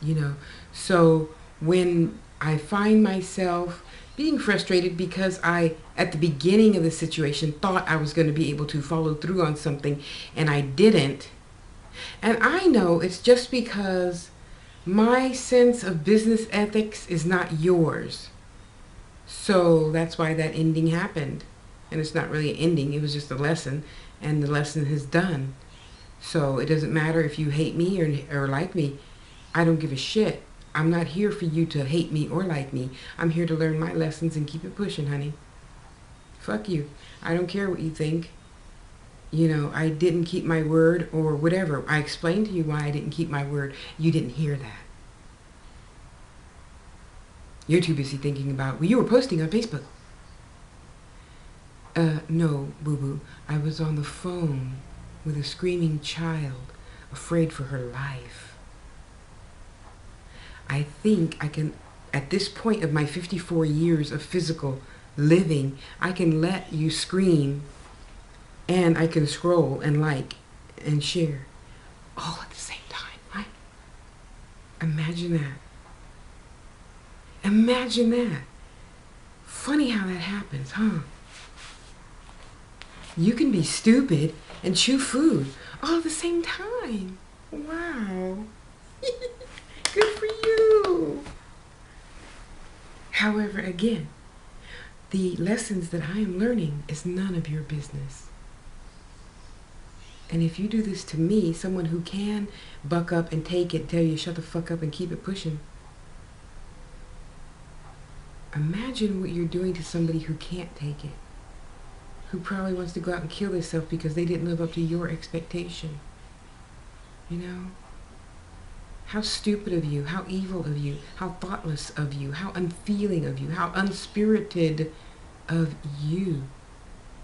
You know, so when I find myself being frustrated because I, at the beginning of the situation, thought I was going to be able to follow through on something and I didn't. And I know it's just because my sense of business ethics is not yours. So that's why that ending happened. And it's not really an ending, it was just a lesson, and the lesson is done. So it doesn't matter if you hate me or like me. I don't give a shit. I'm not here for you to hate me or like me. I'm here to learn my lessons and keep it pushing, honey. Fuck you. I don't care what you think. You know, I didn't keep my word or whatever. I explained to you why I didn't keep my word. You didn't hear that. You're too busy thinking about, well, you were posting on Facebook. No, boo-boo. I was on the phone with a screaming child, afraid for her life. I think I can, at this point of my 54 years of physical living, I can let you scream and I can scroll and like and share all at the same time, right? Imagine that. Imagine that. Funny how that happens, huh? You can be stupid and chew food all at the same time. Wow. Good for you. However, again, the lessons that I am learning is none of your business. And if you do this to me, someone who can buck up and take it, tell you shut the fuck up and keep it pushing, imagine what you're doing to somebody who can't take it, who probably wants to go out and kill themselves because they didn't live up to your expectation. You know? How stupid of you, how evil of you, how thoughtless of you, how unfeeling of you, how unspirited of you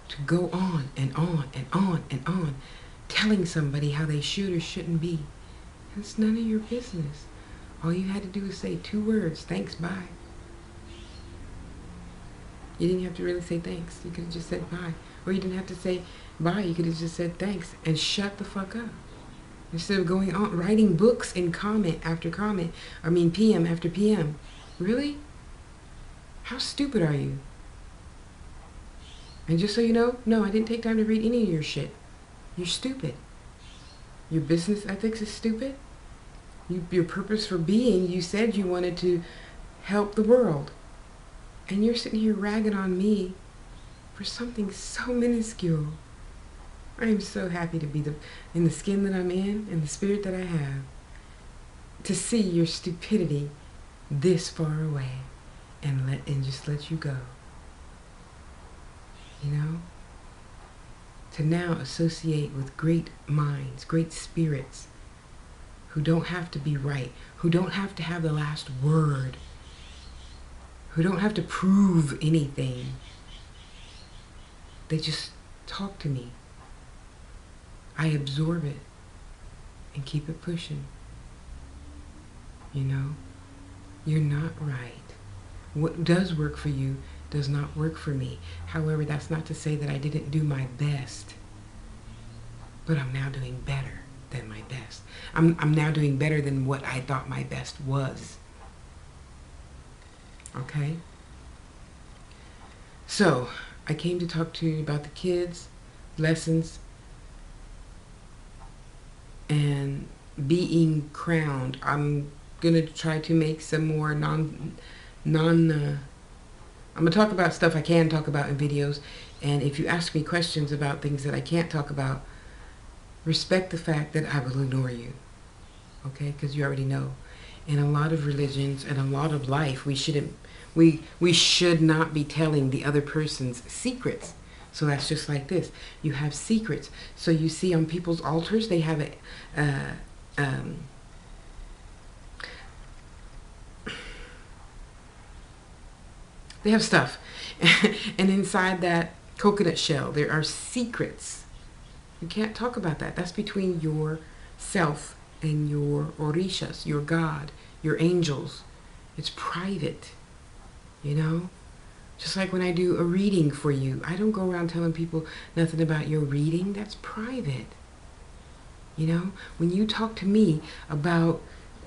to go on and on and on and on, telling somebody how they should or shouldn't be. It's none of your business. All you had to do was say 2 words, thanks, bye. You didn't have to really say thanks. You could have just said bye. Or you didn't have to say bye. You could have just said thanks and shut the fuck up. Instead of going on writing books in comment after comment. I mean PM after PM. Really? How stupid are you? And just so you know, no, I didn't take time to read any of your shit. You're stupid. Your business ethics is stupid. Your purpose for being, you said you wanted to help the world. And you're sitting here ragging on me for something so minuscule. I am so happy to be in the skin that I'm in and the spirit that I have. To see your stupidity this far away and just let you go. You know? To now associate with great minds, great spirits, who don't have to be right, who don't have to have the last word, who don't have to prove anything. They just talk to me. I absorb it and keep it pushing. You know, you're not right. What does work for you does not work for me. However, that's not to say that I didn't do my best, but I'm now doing better than my best. I'm now doing better than what I thought my best was. Okay? So, I came to talk to you about the kids, lessons, and being crowned. I'm gonna try to make some more I'm gonna talk about stuff I can talk about in videos, and if you ask me questions about things that I can't talk about, respect the fact that I will ignore you. Okay? Because you already know. In a lot of religions and a lot of life, we should not be telling the other person's secrets. So that's just like this. You have secrets. So you see on people's altars, they have they have stuff. And inside that coconut shell, there are secrets. You can't talk about that. That's between yourself and your orishas, your God, your angels. It's private, you know? Just like when I do a reading for you, I don't go around telling people nothing about your reading. That's private. You know, when you talk to me about,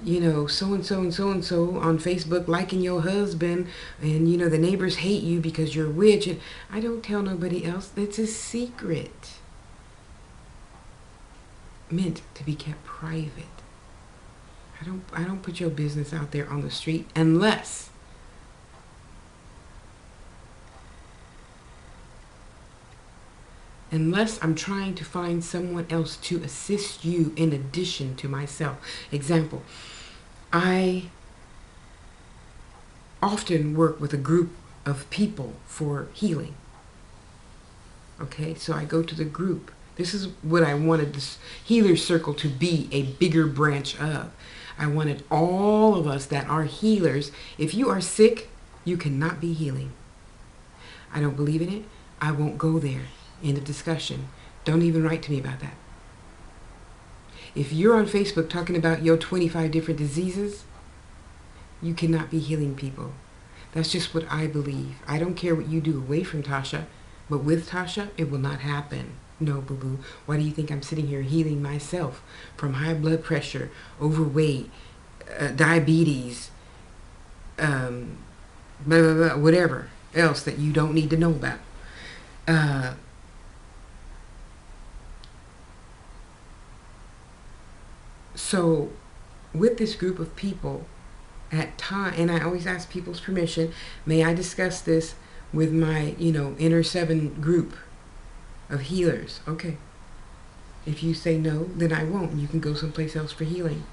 you know, so-and-so and so-and-so on Facebook liking your husband, and, you know, the neighbors hate you because you're a witch, and I don't tell nobody else. That's a secret. Meant to be kept private. I don't put your business out there on the street unless I'm trying to find someone else to assist you in addition to myself. Example, I often work with a group of people for healing. Okay, so I go to the group. This is what I wanted this healer circle to be, a bigger branch of. I wanted all of us that are healers. If you are sick, you cannot be healing. I don't believe in it. I won't go there. End of discussion. Don't even write to me about that. If you're on Facebook talking about your 25 different diseases, you cannot be healing people. That's just what I believe. I don't care what you do away from Tasha, but with Tasha, it will not happen. No, boo-boo. Why do you think I'm sitting here healing myself from high blood pressure, overweight, diabetes, blah, blah, blah, whatever else that you don't need to know about? So with this group of people at time, and I always ask people's permission, may I discuss this with my, you know, inner 7 group of healers? Okay. If you say no, then I won't. You can go someplace else for healing.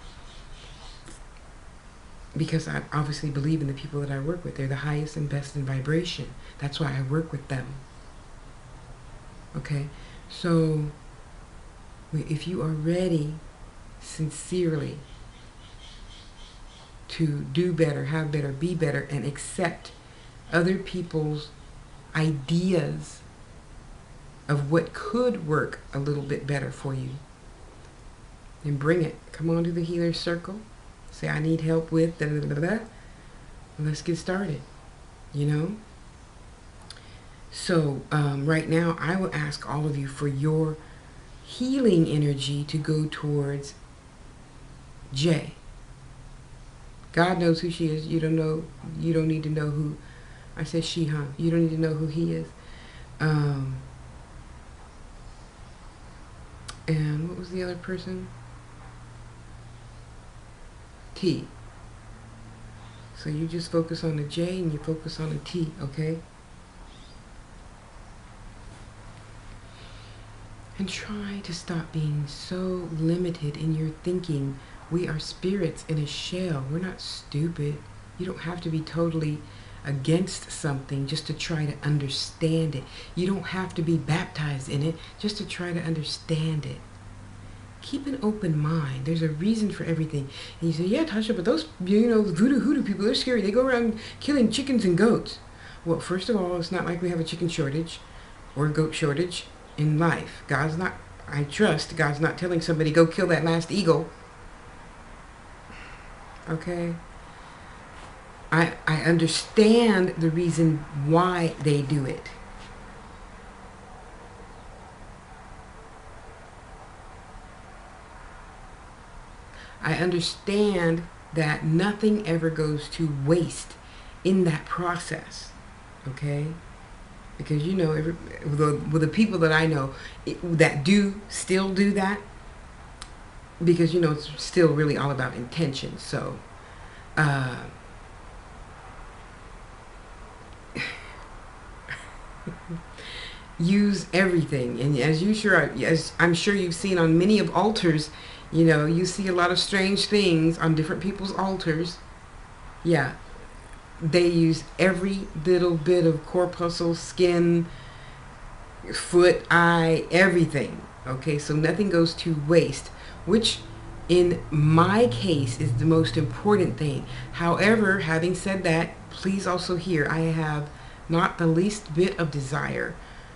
Because I obviously believe in the people that I work with. They're the highest and best in vibration. That's why I work with them. Okay? So, if you are ready, sincerely, to do better, have better, be better, and accept other people's ideas of what could work a little bit better for you, then bring it. Come on to the healer circle. Say, I need help with da da da da. Let's get started. You know? So, right now, I will ask all of you for your healing energy to go towards J. God knows who she is. You don't know. You don't need to know who. I said she, huh? You don't need to know who he is. And what was the other person? T. So you just focus on the J and you focus on the T, okay? And try to stop being so limited in your thinking. We are spirits in a shell. We're not stupid. You don't have to be totally against something just to try to understand it. You don't have to be baptized in it just to try to understand it. keep an open mind. There's a reason for everything. And you say, yeah, Tasha, but those, you know, voodoo hoodoo people, they're scary. They go around killing chickens and goats. Well, first of all, it's not like we have a chicken shortage or a goat shortage in life. God's not, I trust, God's not telling somebody, go kill that last eagle. Okay? I understand the reason why they do it. I understand that nothing ever goes to waste in that process, okay? Because, you know, with the people that I know that do still do that, because, you know, it's still really all about intention. So, use everything. And as I'm sure you've seen on many of altars, you know, you see a lot of strange things on different people's altars. Yeah, they use every little bit of corpuscle, skin, foot, eye, everything. Okay, so nothing goes to waste, which in my case is the most important thing. However, having said that, please also hear, I have not the least bit of desire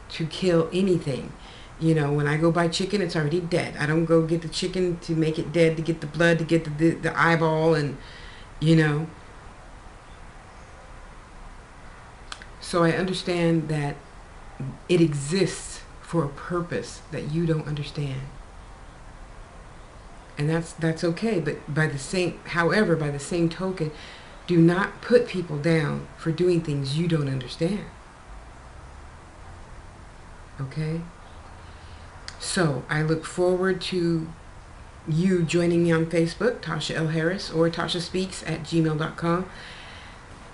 to kill anything. You know, when I go buy chicken, it's already dead. I don't go get the chicken to make it dead, to get the blood, to get the eyeball, and, you know. So I understand that it exists for a purpose that you don't understand. And that's okay, but however, by the same token, do not put people down for doing things you don't understand. Okay? So, I look forward to you joining me on Facebook, Tasha L. Harris, or tashaspeaks@gmail.com,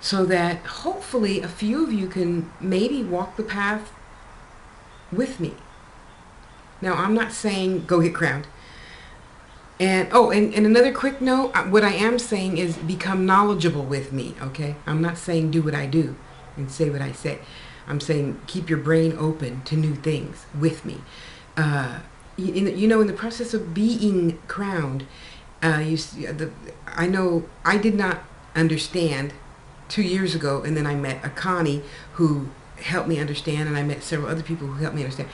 so that hopefully a few of you can maybe walk the path with me. Now, I'm not saying go get crowned. And, and another quick note, what I am saying is become knowledgeable with me, okay? I'm not saying do what I do and say what I say. I'm saying keep your brain open to new things with me. You know, in the process of being crowned, I know I did not understand 2 years ago, and then I met a Connie who helped me understand, and I met several other people who helped me understand.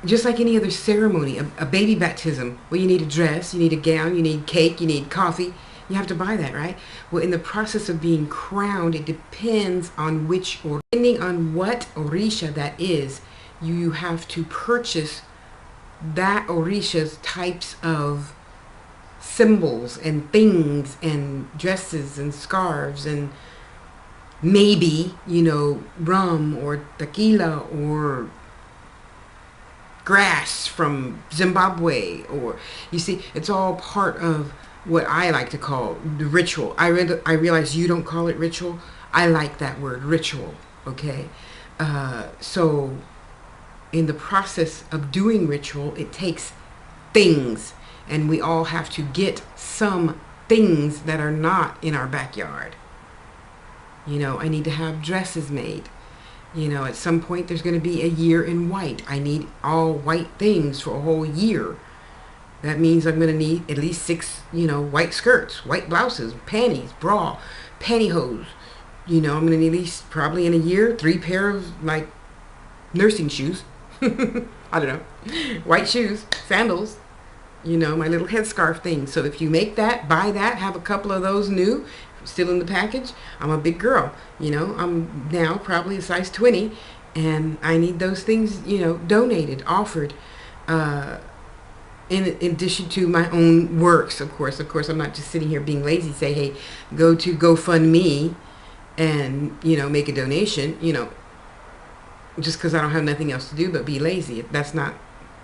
Just like any other ceremony, a baby baptism, well, you need a dress, you need a gown, you need cake, you need coffee. You have to buy that, right? Well, in the process of being crowned, it depends on depending on what orisha that is, you have to purchase that orisha's types of symbols and things and dresses and scarves and maybe, you know, rum or tequila or grass from Zimbabwe, or, you see, it's all part of what I like to call the ritual. I realize you don't call it ritual. I like that word, ritual, okay? So in the process of doing ritual, it takes things, and we all have to get some things that are not in our backyard. You know, I need to have dresses made. You know, at some point there's going to be a year in white. I need all white things for a whole year. That means I'm going to need at least 6, you know, white skirts, white blouses, panties, bra, pantyhose. You know, I'm going to need at least, probably in a year, 3 pair of, like, nursing shoes. I don't know. White shoes, sandals, you know, my little headscarf thing. So if you make that, buy that, have a couple of those new, still in the package. I'm a big girl, you know. I'm now probably a size 20, and I need those things, you know, donated, offered, in addition to my own works, of course. Of course, I'm not just sitting here being lazy, say, hey, go to GoFundMe and, you know, make a donation, you know, just because I don't have nothing else to do but be lazy. That's not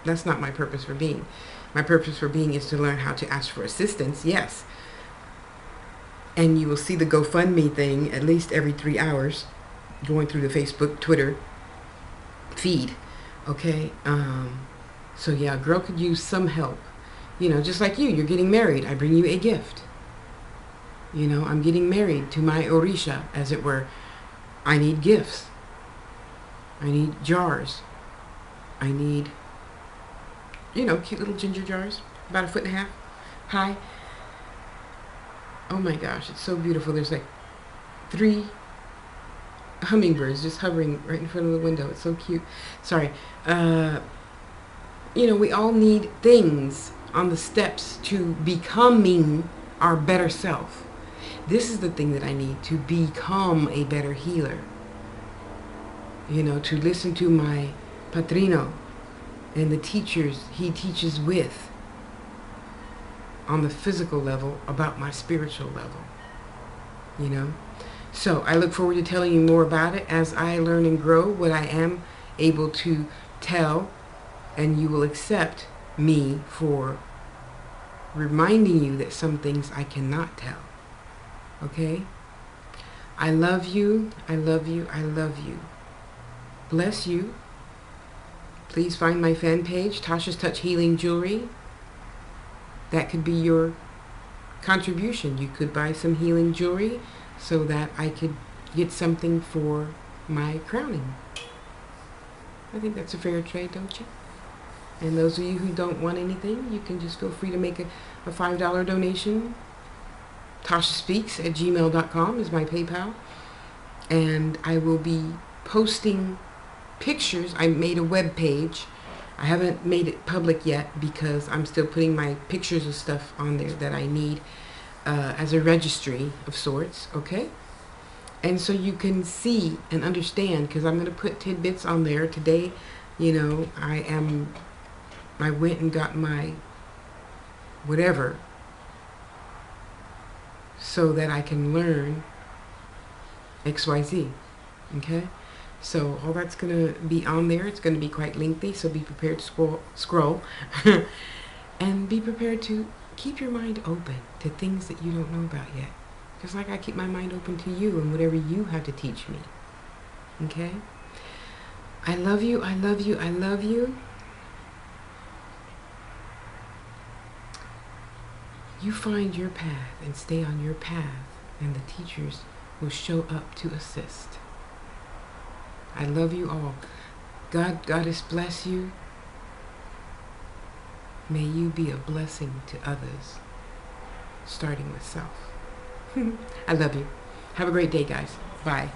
my purpose for being. My purpose for being is to learn how to ask for assistance, yes. And you will see the GoFundMe thing at least every 3 hours going through the Facebook, Twitter feed, okay? So yeah, a girl could use some help. You know, just like you're getting married. I bring you a gift. You know, I'm getting married to my orisha, as it were. I need gifts. I need jars. I need, you know, cute little ginger jars. about a foot and a half high. Oh my gosh, it's so beautiful. There's like 3 hummingbirds just hovering right in front of the window. It's so cute. Sorry. You know, we all need things on the steps to becoming our better self. This is the thing that I need to become a better healer. You know, to listen to my padrino and the teachers he teaches with on the physical level about my spiritual level. You know? So I look forward to telling you more about it as I learn and grow what I am able to tell, and you will accept me for reminding you that some things I cannot tell. Okay? I love you. I love you. I love you. Bless you. Please find my fan page, Tasha's Touch Healing Jewelry. That could be your contribution. You could buy some healing jewelry so that I could get something for my crowning. I think that's a fair trade, don't you? And those of you who don't want anything, you can just feel free to make a $5 donation. tashaspeaks@gmail.com is my PayPal. And I will be posting pictures. I made a web page. I haven't made it public yet because I'm still putting my pictures of stuff on there that I need as a registry of sorts, okay? And so you can see and understand, because I'm going to put tidbits on there today. You know, I went and got my whatever so that I can learn XYZ, okay? So all that's going to be on there. It's going to be quite lengthy, so be prepared to scroll. And be prepared to keep your mind open to things that you don't know about yet. Just like I keep my mind open to you and whatever you have to teach me. Okay? I love you, I love you, I love you. You find your path and stay on your path, and the teachers will show up to assist. I love you all. Goddess bless you. May you be a blessing to others, starting with self. I love you. Have a great day, guys. Bye.